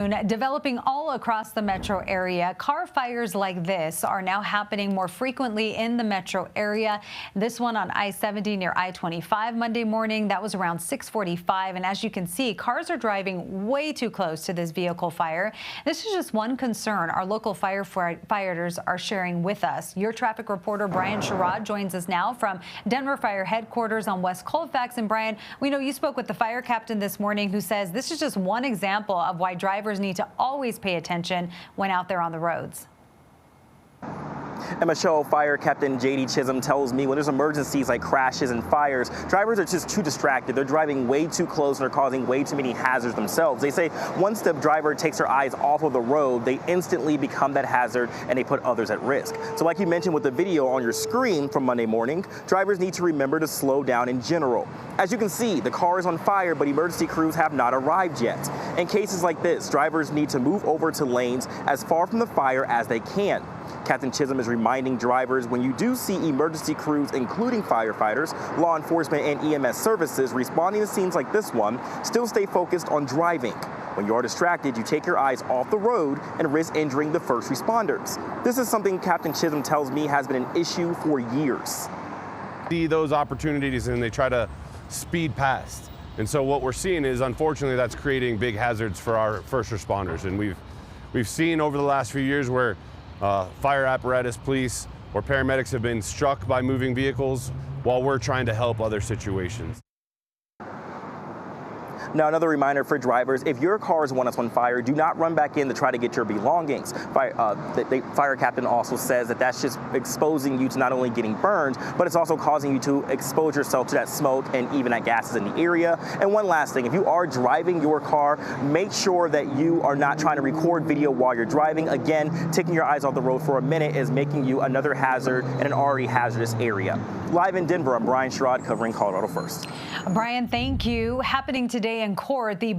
Developing all across the metro area, car fires like this are now happening more frequently in the metro area. This one on I-70 near I-25 Monday morning, that was around 6:45. And as you can see, cars are driving way too close to this vehicle fire. This is just one concern our local firefighters are sharing with us. Your traffic reporter Brian Sherrod joins us now from Denver Fire Headquarters on West Colfax. And Brian, we know you spoke with the fire captain this morning who says this is just one example of why drivers need to always pay attention when out there on the roads. And Michelle, Fire Captain J.D. Chism tells me when there's emergencies like crashes and fires, drivers are just too distracted. They're driving way too close and they're causing way too many hazards themselves. They say once the driver takes their eyes off of the road, they instantly become that hazard and they put others at risk. So like you mentioned with the video on your screen from Monday morning, drivers need to remember to slow down in general. As you can see, the car is on fire, but emergency crews have not arrived yet. In cases like this, drivers need to move over to lanes as far from the fire as they can. Captain Chism is reminding drivers when you do see emergency crews, including firefighters, law enforcement, and EMS services responding to scenes like this one, still stay focused on driving. When you are distracted, you take your eyes off the road and risk injuring the first responders. This is something Captain Chism tells me has been an issue for years. See those opportunities and they try to speed past. And so what we're seeing is, unfortunately, that's creating big hazards for our first responders. And we've seen over the last few years where fire apparatus, police, or paramedics have been struck by moving vehicles while we're trying to help other situations. Now, another reminder for drivers, if your car is one that's on fire, do not run back in to try to get your belongings. The fire captain also says that that's just exposing you to not only getting burned, but it's also causing you to expose yourself to that smoke and even that gases in the area. And one last thing, if you are driving your car, make sure that you are not trying to record video while you're driving. Again, taking your eyes off the road for a minute is making you another hazard in an already hazardous area. Live in Denver, I'm Brian Sherrod covering Colorado First. Brian, thank you. Happening today in court, the